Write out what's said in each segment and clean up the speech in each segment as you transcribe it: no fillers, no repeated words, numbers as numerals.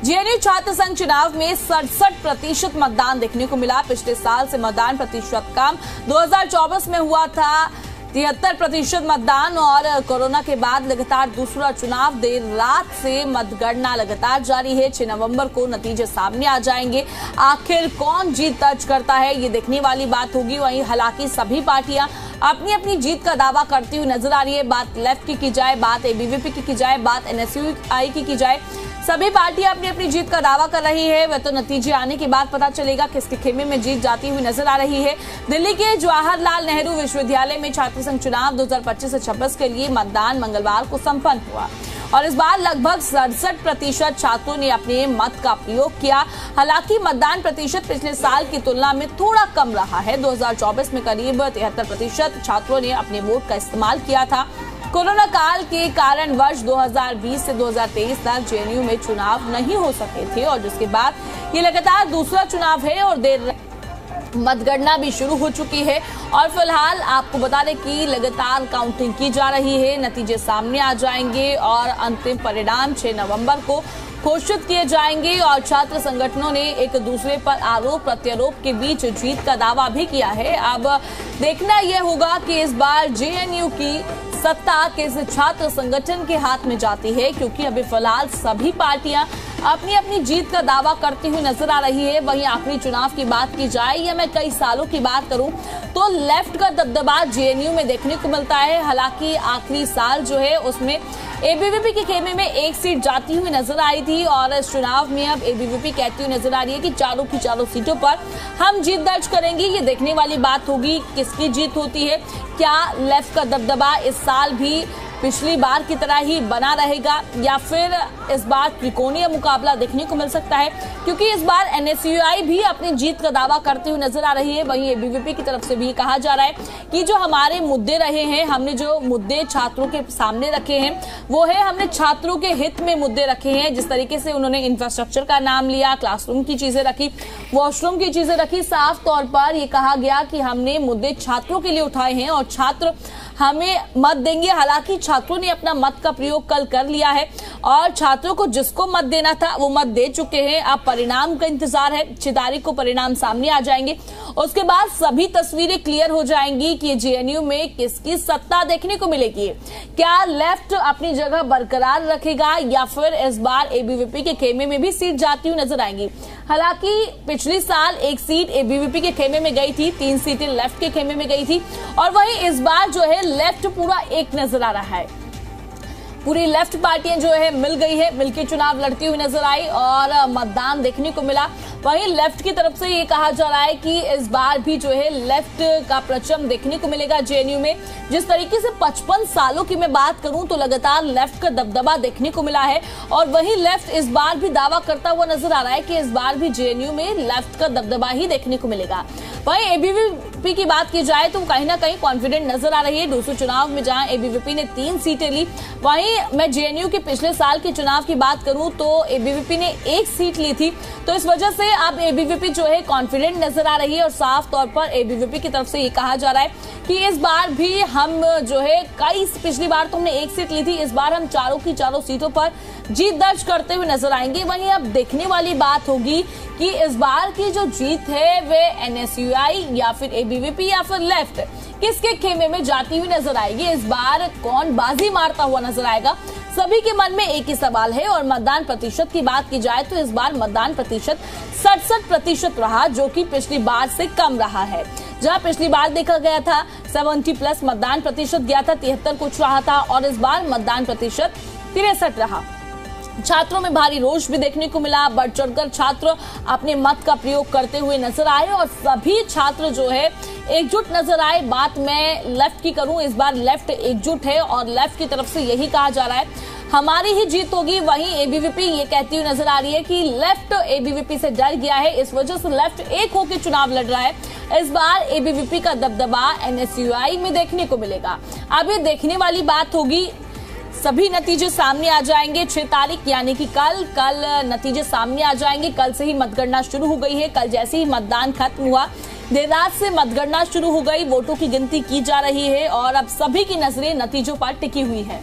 JNU छात्र संघ चुनाव में 67% मतदान देखने को मिला। पिछले साल से मतदान प्रतिशत कम 2024 में हुआ था 73% मतदान और कोरोना के बाद लगातार दूसरा चुनाव। देर रात से मतगणना लगातार जारी है। 6 नवंबर को नतीजे सामने आ जाएंगे। आखिर कौन जीत दर्ज करता है ये देखने वाली बात होगी। वहीं हालांकि सभी पार्टियां अपनी अपनी जीत का दावा करती हुई नजर आ रही है। बात लेफ्ट की जाए, बात एबीवीपी की जाए, बात एनएसयूआई की जाए, सभी पार्टियां अपनी अपनी जीत का दावा कर रही है। वह तो नतीजे आने के बाद पता चलेगा किसके खेमे में जीत जाती हुई नजर आ रही है। दिल्ली के जवाहरलाल नेहरू विश्वविद्यालय में छात्र संघ चुनाव 2025 से 26 के लिए मतदान मंगलवार को संपन्न हुआ और इस बार लगभग 67% छात्रों ने अपने मत का प्रयोग किया। हालांकि मतदान प्रतिशत पिछले साल की तुलना में थोड़ा कम रहा है। 2024 में करीब 73% छात्रों ने अपने वोट का इस्तेमाल किया था। कोरोना काल के कारण वर्ष 2020 से 2023 तक जेएनयू में चुनाव नहीं हो सके थे और जिसके बाद ये लगातार दूसरा चुनाव है और देर मतगणना भी शुरू हो चुकी है और फिलहाल आपको बता दें कि लगातार काउंटिंग की जा रही है। नतीजे सामने आ जाएंगे और अंतिम परिणाम 6 नवंबर को घोषित किए जाएंगे और छात्र संगठनों ने एक दूसरे पर आरोप प्रत्यारोप के बीच जीत का दावा भी किया है। अब देखना यह होगा कि इस बार जेएनयू की सत्ता किस छात्र संगठन के हाथ में जाती है, क्योंकि अभी फिलहाल सभी पार्टियां अपनी अपनी जीत का दावा करती हुई नजर आ रही है। वहीं आखिरी चुनाव की बात की जाए या मैं कई सालों की बात करूं तो लेफ्ट का दबदबा जेएनयू में देखने को मिलता है। हालांकि आखिरी साल जो है उसमें एबीवीपी के खेमे में एक सीट जाती हुई नजर आई थी और इस चुनाव में अब एबीवीपी कहती हुई नजर आ रही है कि चारों की चारों सीटों पर हम जीत दर्ज करेंगे। ये देखने वाली बात होगी किसकी जीत होती है। क्या लेफ्ट का दबदबा इस साल भी पिछली बार की तरह ही बना रहेगा या फिर इस बार त्रिकोणीय मुकाबला देखने को मिल सकता है, क्योंकि इस बार एनएसयूआई भी अपनी जीत का दावा करते हुए नजर आ रही है। वहीं एबीवीपी की तरफ से भी कहा जा रहा है कि जो हमारे मुद्दे रहे हैं, हमने जो मुद्दे छात्रों के सामने रखे हैं वो है हमने छात्रों के हित में मुद्दे रखे हैं। जिस तरीके से उन्होंने इंफ्रास्ट्रक्चर का नाम लिया, क्लासरूम की चीजें रखी, वॉशरूम की चीजें रखी, साफ तौर पर ये कहा गया कि हमने मुद्दे छात्रों के लिए उठाए हैं और छात्र हमें मत देंगे। हालांकि छात्रों ने अपना मत का प्रयोग कल कर लिया है और छात्रों को जिसको मत देना था वो मत दे चुके हैं। अब परिणाम का इंतजार है। 6 तारीख को परिणाम सामने आ जाएंगे। उसके बाद सभी तस्वीरें क्लियर हो जाएंगी कि जेएनयू में किसकी सत्ता देखने को मिलेगी। क्या लेफ्ट अपनी जगह बरकरार रखेगा या फिर इस बार एबीवीपी के खेमे में भी सीट जाती हुई नजर आएंगी। हालांकि पिछले साल एक सीट एबीवीपी के खेमे में गई थी, 3 सीटें लेफ्ट के खेमे में गई थी और वहीं इस बार जो है लेफ्ट पूरा एक नजर आ रहा है। पूरी लेफ्ट पार्टियां जो है मिल गई है, मिलकर चुनाव लड़ती हुई नजर आई और मतदान देखने को मिला। वहीं लेफ्ट की तरफ से ये कहा जा रहा है कि इस बार भी जो है लेफ्ट का परचम देखने को मिलेगा जेएनयू में। जिस तरीके से 55 सालों की मैं बात करूं तो लगातार लेफ्ट का दबदबा देखने को मिला है और वहीं लेफ्ट इस बार भी दावा करता हुआ नजर आ रहा है कि इस बार भी जेएनयू में लेफ्ट का दबदबा ही देखने को मिलेगा। वहीं एबीवीपी की बात की जाए तो कहीं ना कहीं कॉन्फिडेंट नजर आ रही है। दूसरे चुनाव में जहां एबीवीपी ने 3 सीटें ली, वहीं मैं जेएनयू के पिछले साल के चुनाव की बात करूं तो एबीवीपी ने 1 सीट ली थी। तो इस वजह से अब एबीवीपी जो है कॉन्फिडेंट नजर आ रही है और साफ तौर पर एबीवीपी की तरफ से ये कहा जा रहा है कि इस बार भी हम जो है पिछली बार तो हमने 1 सीट ली थी, इस बार हम चारों की चारों सीटों पर जीत दर्ज करते हुए नजर आएंगे। वहीं अब देखने वाली बात होगी कि इस बार की जो जीत है वे एनएसयूआई या फिर एबीवीपी या फिर लेफ्ट किसके खेमे में जाती हुई नजर आएगी। इस बार कौन बाजी मारता हुआ नजर आएगा, सभी के मन में एक ही सवाल है। और मतदान प्रतिशत की बात की जाए तो इस बार मतदान प्रतिशत 67% रहा, जो कि पिछली बार से कम रहा है। जहां पिछली बार देखा गया था 70+ मतदान प्रतिशत गया था, 73 कुछ रहा था और इस बार मतदान प्रतिशत 63 रहा। छात्रों में भारी रोष भी देखने को मिला। बढ़ चढ़कर छात्र अपने मत का प्रयोग करते हुए नजर आए और सभी छात्र जो है एकजुट नजर आए। बात मैं लेफ्ट की करूं, इस बार लेफ्ट एकजुट है और लेफ्ट की तरफ से यही कहा जा रहा है हमारी ही जीत होगी। वहीं एबीवीपी ये कहती हुई नजर आ रही है कि लेफ्ट एबीवीपी से डर गया है, इस वजह से लेफ्ट एक होकर चुनाव लड़ रहा है। इस बार एबीवीपी का दबदबा एनएसयूआई में देखने को मिलेगा। अब ये देखने वाली बात होगी। सभी नतीजे सामने आ जाएंगे 6 तारीख यानी कि कल नतीजे सामने आ जाएंगे। कल से ही मतगणना शुरू हो गई है। कल जैसे ही मतदान खत्म हुआ, देर रात से मतगणना शुरू हो गई, वोटों की गिनती की जा रही है और अब सभी की नजरें नतीजों पर टिकी हुई है।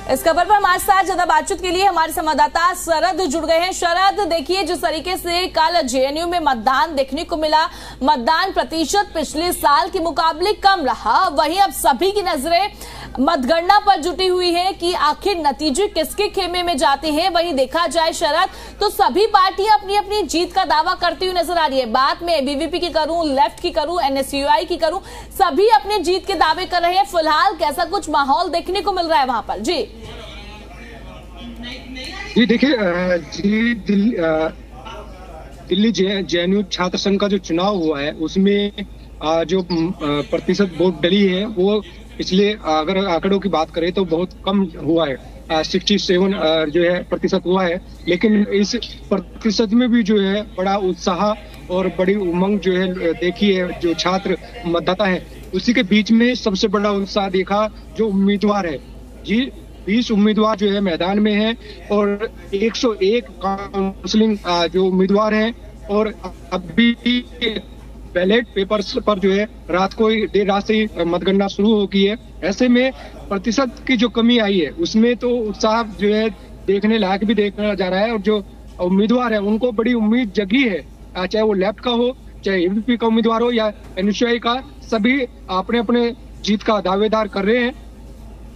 इस खबर पर हमारे साथ ज्यादा बातचीत के लिए हमारे संवाददाता शरद जुड़ गए हैं। शरद, देखिए जिस तरीके से कल जेएनयू में मतदान देखने को मिला, मतदान प्रतिशत पिछले साल के मुकाबले कम रहा, वहीं अब सभी की नजरें मतगणना पर जुटी हुई है कि आखिर नतीजे किसके खेमे में जाते हैं। वहीं देखा जाए शरद, तो सभी पार्टियां अपनी अपनी जीत का दावा करती हुई नजर आ रही है। बात में एबीवीपी की करूं, लेफ्ट की करूं, एनएसयूआई की करूं, सभी अपने जीत के दावे कर रहे हैं। फिलहाल कैसा कुछ माहौल देखने को मिल रहा है वहां पर? जी देखिए जी, दिल्ली जेएनयू छात्र संघ का जो चुनाव हुआ है उसमें जो प्रतिशत वोट डली है वो पिछले अगर आंकड़ों की बात करें तो बहुत कम हुआ है। 67 जो है प्रतिशत हुआ है, लेकिन इस प्रतिशत में भी जो है बड़ा उत्साह और बड़ी उमंग जो है देखी है। जो छात्र मतदाता है उसी के बीच में सबसे बड़ा उत्साह देखा जो उम्मीदवार है जी। 20 उम्मीदवार जो है मैदान में है और 101 काउंसलिंग जो उम्मीदवार हैं और अभी बैलेट पेपर्स पर जो है रात को देर रात से ही मतगणना शुरू हो गई है। ऐसे में प्रतिशत की जो कमी आई है उसमें तो उत्साह जो है देखने लायक भी देखा जा रहा है और जो उम्मीदवार है उनको बड़ी उम्मीद जगी है, चाहे वो लेफ्ट का हो, चाहे एबीवीपी का उम्मीदवार हो या एनएसयूआई का, सभी अपने अपने जीत का दावेदार कर रहे हैं।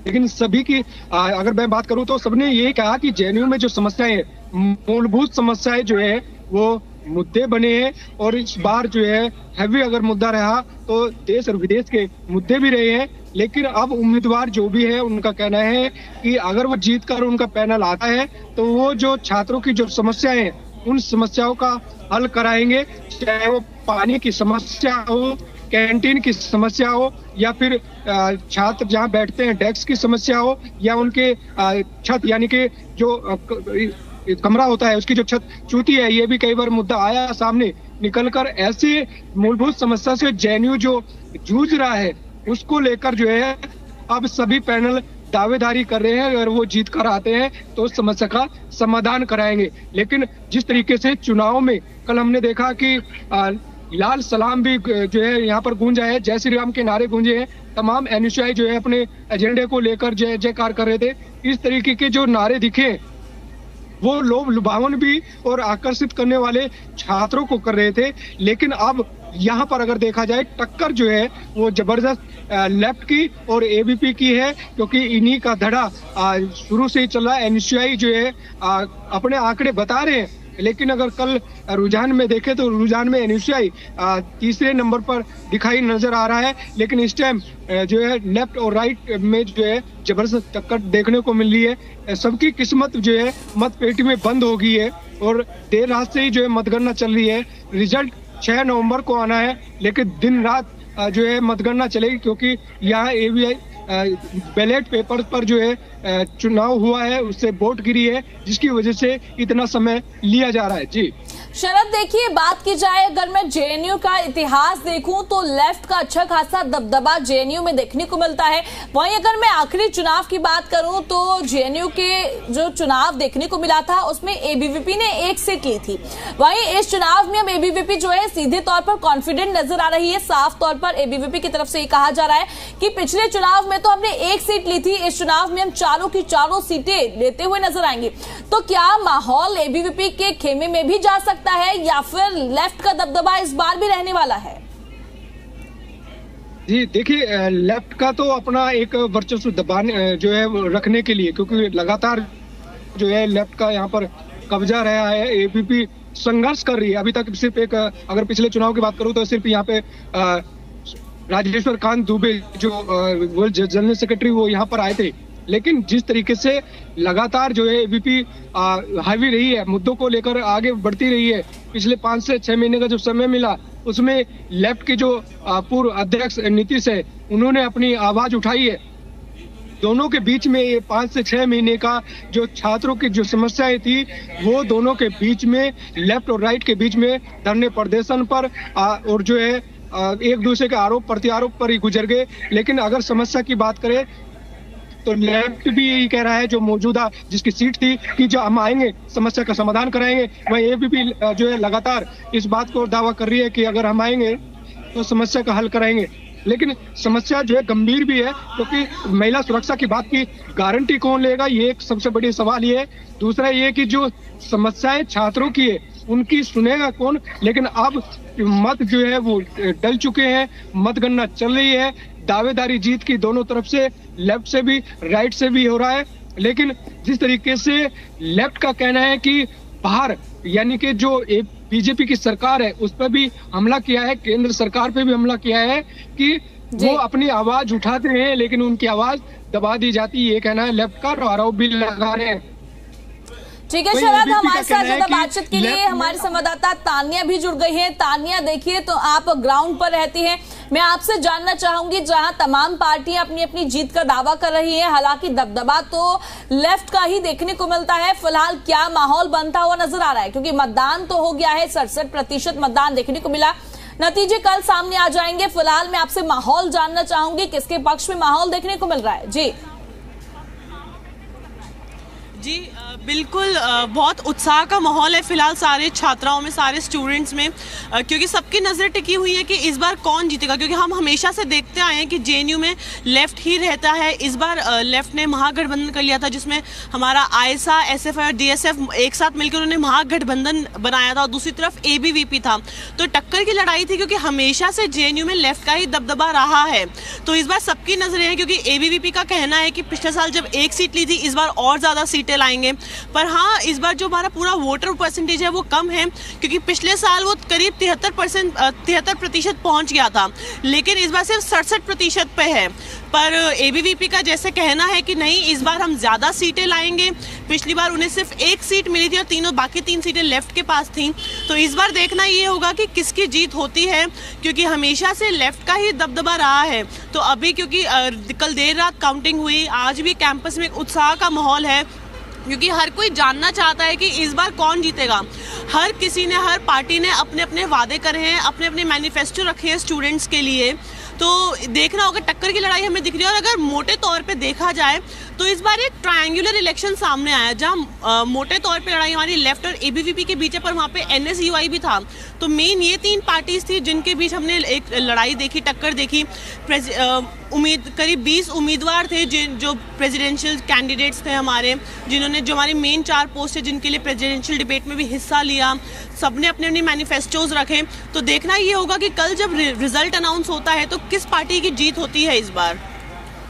लेकिन सभी की अगर मैं बात करूं तो सबने ये कहा कि जेएनयू में जो समस्याएं, मूलभूत समस्याएं जो है वो मुद्दे बने हैं और इस बार जो है हैवी अगर मुद्दा रहा तो देश और विदेश के मुद्दे भी रहे हैं। लेकिन अब उम्मीदवार जो भी है उनका कहना है कि अगर वो जीत कर उनका पैनल आता है तो वो जो छात्रों की जो समस्याएं हैं उन समस्याओं का हल कराएंगे, चाहे वो पानी की समस्या हो, कैंटीन की समस्या हो या फिर छात्र जहां बैठते हैं डेस्क की समस्या हो या उनके छत यानी कि जो कमरा होता है उसकी जो छत चूती है, ये भी कई बार मुद्दा आया सामने निकलकर। ऐसे मूलभूत समस्या से जेएनयू जो जूझ रहा है उसको लेकर जो है अब सभी पैनल दावेदारी कर रहे हैं। अगर वो जीत कर आते हैं तो उस समस्या का समाधान कराएंगे। लेकिन जिस तरीके से चुनाव में कल हमने देखा कि लाल सलाम भी जो है यहाँ पर गूंजा है, जय श्री राम के नारे गूंजे हैं, तमाम एनएसयूआई जो है अपने एजेंडे को लेकर जय जयकार कर रहे थे। इस तरीके के जो नारे दिखे वो लोभ लुभावन भी और आकर्षित करने वाले छात्रों को कर रहे थे। लेकिन अब यहाँ पर अगर देखा जाए टक्कर जो है वो जबरदस्त लेफ्ट की और एबीवीपी की है, क्योंकि इन्हीं का धड़ा शुरू से ही चला। एनएसयूआई जो है अपने आंकड़े बता रहे हैं, लेकिन अगर कल रुझान में देखें तो रुझान में एनएसयूआई तीसरे नंबर पर दिखाई नजर आ रहा है। लेकिन इस टाइम जो है लेफ्ट और राइट में जो है जबरदस्त टक्कर देखने को मिल रही है। सबकी किस्मत जो है मत पेटी में बंद हो गई है और देर रात से ही जो है मतगणना चल रही है। रिजल्ट 6 नवंबर को आना है, लेकिन दिन रात जो है मतगणना चलेगी, क्योंकि यहाँ एवीआई बैलेट पेपर पर जो है चुनाव हुआ है उससे वोट गिरी है, जिसकी वजह से इतना समय लिया जा रहा है। जी शरद, देखिए बात की जाए अगर मैं जेएनयू का इतिहास देखूं तो लेफ्ट का अच्छा खासा दबदबा जेएनयू में देखने को मिलता है। वहीं अगर मैं आखिरी चुनाव की बात करूं तो जेएनयू के जो चुनाव देखने को मिला था उसमें एबीवीपी ने 1 सीट ली थी। वहीं इस चुनाव में अब एबीवीपी जो है सीधे तौर पर कॉन्फिडेंट नजर आ रही है। साफ तौर पर एबीवीपी की तरफ से ये कहा जा रहा है कि पिछले चुनाव में तो हमने 1 सीट ली थी, इस चुनाव में हम चारों की चारों सीटें लेते हुए नजर आएंगे। तो क्या माहौल एबीवीपी के खेमे में भी जा सकता है या फिर लेफ्ट का दबदबा इस बार भी रहने वाला है? जी देखिए, लेफ्ट का तो अपना एक वर्चस्व दबाने जो है रखने के लिए, क्योंकि लगातार जो है लेफ्ट का यहाँ पर कब्जा रहा है। एबीवीपी संघर्ष कर रही है अभी तक। सिर्फ एक अगर पिछले चुनाव की बात करूं तो सिर्फ यहाँ पे राजेश्वर कांत दुबे जो जनरल सेक्रेटरी वो यहाँ पर आए थे। लेकिन जिस तरीके से लगातार जो है एबीवीपी हावी रही है, मुद्दों को लेकर आगे बढ़ती रही है, पिछले 5 से 6 महीने का जो समय मिला उसमें लेफ्ट के जो पूर्व अध्यक्ष नीतीश है उन्होंने अपनी आवाज उठाई है। दोनों के बीच में ये 5 से 6 महीने का जो छात्रों की जो समस्याएं थी वो दोनों के बीच में, लेफ्ट और राइट के बीच में धरने प्रदर्शन पर और जो है एक दूसरे के आरोप प्रत्यारोप पर ही गुजर गए। लेकिन अगर समस्या की बात करें तो लेफ्ट भी यही कह रहा है, जो मौजूदा जिसकी सीट थी कि जो हम आएंगे समस्या का समाधान कराएंगे, वही एबीवीपी जो है लगातार इस बात को दावा कर रही है कि अगर हम आएंगे तो समस्या का हल कराएंगे। लेकिन समस्या जो है गंभीर भी है, क्योंकि महिला सुरक्षा की बात की गारंटी कौन लेगा, ये एक सबसे बड़ी सवाल ये है। दूसरा ये कि जो समस्याएं छात्रों की है उनकी सुनेगा कौन। लेकिन अब मत जो है वो डल चुके हैं, मतगणना चल रही है, दावेदारी जीत की दोनों तरफ से, लेफ्ट से भी राइट से भी हो रहा है। लेकिन जिस तरीके से लेफ्ट का कहना है कि बाहर यानी कि जो बीजेपी की सरकार है उस पर भी हमला किया है, केंद्र सरकार पे भी हमला किया है कि वो अपनी आवाज उठाते हैं लेकिन उनकी आवाज दबा दी जाती है, ये कहना है लेफ्ट का, और आरोप भी लगा रहे हैं। ठीक है शरद, हमारे साथ ज्यादा बातचीत के लिए हमारे संवाददाता तानिया भी जुड़ गई है। तानिया, देखिए तो आप ग्राउंड पर रहती हैं, मैं आपसे जानना चाहूंगी जहां तमाम पार्टियां अपनी अपनी जीत का दावा कर रही हैं, हालांकि दबदबा तो लेफ्ट का ही देखने को मिलता है, फिलहाल क्या माहौल बनता हुआ नजर आ रहा है? क्योंकि मतदान तो हो गया है, 67% मतदान देखने को मिला, नतीजे कल सामने आ जाएंगे। फिलहाल मैं आपसे माहौल जानना चाहूंगी, किसके पक्ष में माहौल देखने को मिल रहा है? जी बिल्कुल, बहुत उत्साह का माहौल है फिलहाल सारे छात्राओं में, सारे स्टूडेंट्स में, क्योंकि सबकी नज़र टिकी हुई है कि इस बार कौन जीतेगा। क्योंकि हम हमेशा से देखते आए हैं कि जेएनयू में लेफ्ट ही रहता है। इस बार लेफ्ट ने महागठबंधन कर लिया था, जिसमें हमारा आयसा, एसएफआई और डीएसएफ एक साथ मिलकर उन्होंने महागठबंधन बनाया था, और दूसरी तरफ एबीवीपी था। तो टक्कर की लड़ाई थी, क्योंकि हमेशा से जेएनयू में लेफ्ट का ही दबदबा रहा है। तो इस बार सबकी नजरें हैं, क्योंकि एबीवीपी का कहना है कि पिछले साल जब एक सीट ली थी, इस बार और ज़्यादा सीटें लाएंगे। पर हाँ, इस बार जो हमारा पूरा वोटर परसेंटेज है वो कम है, क्योंकि पिछले साल वो करीब 73% पहुंच गया था, लेकिन इस बार सिर्फ 67% पे है। पर एबीवीपी का जैसे कहना है कि नहीं, इस बार हम ज्यादा सीटें लाएंगे। पिछली बार उन्हें सिर्फ एक सीट मिली थी और बाकी 3 सीटें लेफ्ट के पास थी। तो इस बार देखना ये होगा कि किसकी जीत होती है, क्योंकि हमेशा से लेफ्ट का ही दबदबा रहा है। तो अभी क्योंकि कल देर रात काउंटिंग हुई, आज भी कैंपस में उत्साह का माहौल है, क्योंकि हर कोई जानना चाहता है कि इस बार कौन जीतेगा। हर किसी ने, हर पार्टी ने अपने अपने वादे करे हैं, अपने अपने मैनिफेस्टो रखे हैं स्टूडेंट्स के लिए। तो देखना होगा, टक्कर की लड़ाई हमें दिख रही है। और अगर मोटे तौर पे देखा जाए तो इस बार एक ट्रायंगुलर इलेक्शन सामने आया, जहां मोटे तौर पे लड़ाई हमारी लेफ्ट और एबीवीपी के बीच है, पर वहां पे एनएसयूआई भी था। तो मेन ये 3 पार्टीज थी जिनके बीच हमने एक लड़ाई देखी, टक्कर देखी। करीब 20 उम्मीदवार थे जो प्रेसिडेंशियल कैंडिडेट्स थे हमारे, जिन्होंने जो हमारी मेन 4 पोस्ट है जिनके लिए प्रेसिडेंशियल डिबेट में भी हिस्सा लिया। सबने अपने अपने मैनिफेस्टोज रखे। तो देखना ये होगा कि कल जब रिजल्ट अनाउंस होता है तो किस पार्टी की जीत होती है इस बार।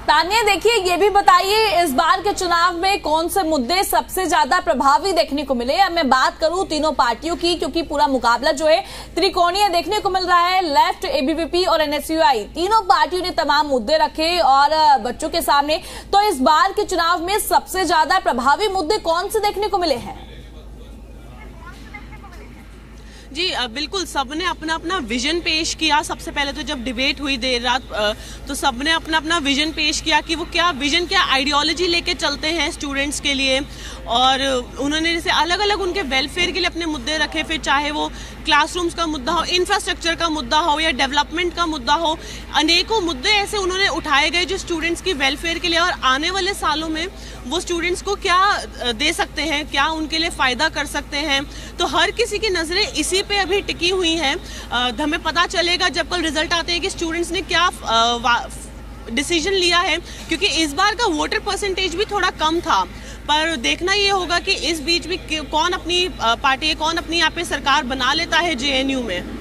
तानिया, देखिए ये भी बताइए, इस बार के चुनाव में कौन से मुद्दे सबसे ज्यादा प्रभावी देखने को मिले? अब मैं बात करूं तीनों पार्टियों की, क्योंकि पूरा मुकाबला जो है त्रिकोणीय देखने को मिल रहा है। लेफ्ट, एबीवीपी और एनएसयूआई, तीनों पार्टियों ने तमाम मुद्दे रखे और बच्चों के सामने। तो इस बार के चुनाव में सबसे ज्यादा प्रभावी मुद्दे कौन से देखने को मिले हैं? जी बिल्कुल, सबने अपना अपना विजन पेश किया। सबसे पहले तो जब डिबेट हुई देर रात, तो सबने अपना अपना विजन पेश किया कि वो क्या विजन, क्या आइडियोलॉजी लेके चलते हैं स्टूडेंट्स के लिए। और उन्होंने जैसे अलग अलग उनके वेलफेयर के लिए अपने मुद्दे रखे, फिर चाहे वो क्लासरूम्स का मुद्दा हो, इंफ्रास्ट्रक्चर का मुद्दा हो या डेवलपमेंट का मुद्दा हो, अनेकों मुद्दे ऐसे उन्होंने उठाए गए जो स्टूडेंट्स की वेलफेयर के लिए और आने वाले सालों में वो स्टूडेंट्स को क्या दे सकते हैं, क्या उनके लिए फायदा कर सकते हैं। तो हर किसी की नजरें इसी पे अभी टिकी हुई हैं। हमें पता चलेगा जब कल रिजल्ट आते हैं कि स्टूडेंट्स ने क्या डिसीजन लिया है, क्योंकि इस बार का वोटर परसेंटेज भी थोड़ा कम था। पर देखना ये होगा कि इस बीच भी कौन अपनी पार्टी, कौन अपनी यहाँ पे सरकार बना लेता है जेएनयू में।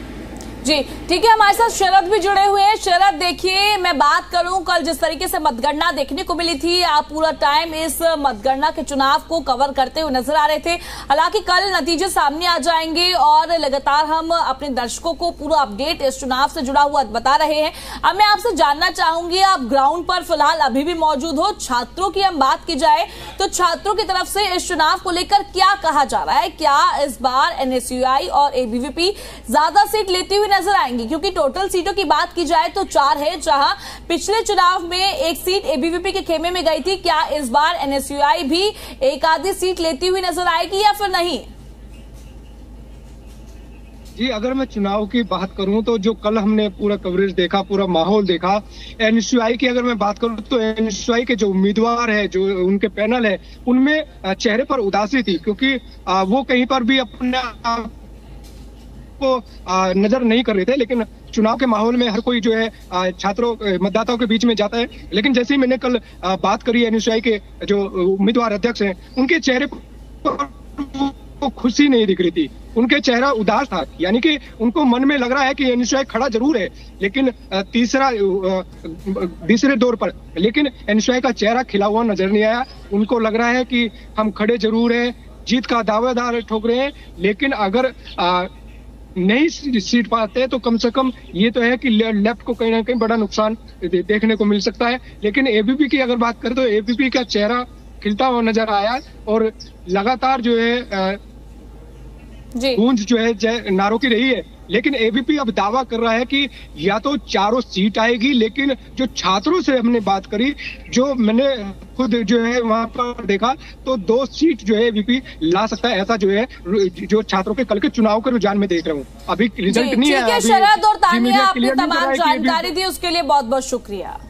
जी ठीक है, हमारे साथ शरद भी जुड़े हुए हैं। शरद, देखिए मैं बात करूं, कल जिस तरीके से मतगणना देखने को मिली थी, आप पूरा टाइम इस मतगणना के चुनाव को कवर करते हुए नजर आ रहे थे। हालांकि कल नतीजे सामने आ जाएंगे और लगातार हम अपने दर्शकों को पूरा अपडेट इस चुनाव से जुड़ा हुआ बता रहे हैं। अब मैं आपसे जानना चाहूंगी, आप ग्राउंड पर फिलहाल अभी भी मौजूद हो, छात्रों की हम बात की जाए तो छात्रों की तरफ से इस चुनाव को लेकर क्या कहा जा रहा है? क्या इस बार एनएसयूआई और एबीवीपी ज्यादा सीट लेती हुई नजर आएंगी? क्योंकि टोटल सीटों की बात की जाए तो 4 है, जहां पिछले चुनाव में 1 सीट एबीवीपी के खेमे में गई थी। क्या इस बार एनएसयूआई भी एक आधी सीट लेती हुई नजर आएगी या फिर नहीं? जी, अगर मैं चुनाव की बात करूं तो जो कल हमने पूरा कवरेज देखा, पूरा माहौल देखा, एनएसयूआई की अगर मैं बात करूं तो एनएसयूआई के जो उम्मीदवार है, जो उनके पैनल है, उनमें चेहरे पर उदासी थी, क्योंकि वो कहीं पर भी अपने को नजर नहीं कर रहे थे। लेकिन चुनाव के माहौल में हर कोई जो है छात्रों मतदाताओं के बीच में जाता है, लेकिन जैसे ही मैंने कल बात करी एनएसयूआई के जो उम्मीदवार अध्यक्ष हैं, उनके चेहरे को खुशी नहीं दिख रही थी, उनके चेहरा उदास था। यानी कि उनको मन में लग रहा है कि एनएसयूआई खड़ा जरूर है, लेकिन तीसरे दौर पर, लेकिन एनएसयूआई का चेहरा खिला हुआ नजर नहीं आया। उनको लग रहा है कि हम खड़े जरूर हैं, जीत का दावेदार ठोक रहे हैं, लेकिन अगर नहीं सीट पाते तो कम से कम ये तो है कि लेफ्ट को कहीं ना कहीं बड़ा नुकसान देखने को मिल सकता है। लेकिन एबीपी की अगर बात करें तो एबीपी का चेहरा खिलता हुआ नजर आया और लगातार जो है गूंज जो है नारों की रही है। लेकिन एबीपी अब दावा कर रहा है कि या तो चारों सीट आएगी, लेकिन जो छात्रों से हमने बात करी, जो मैंने खुद जो है वहां पर देखा, तो 2 सीट जो है एबीपी ला सकता है, ऐसा जो है जो छात्रों के कल के चुनाव के रुझान में देख रहा हूँ। अभी रिजल्ट नहीं है। शरद और तानिया, आपने तमाम जानकारी दी उसके लिए बहुत बहुत शुक्रिया।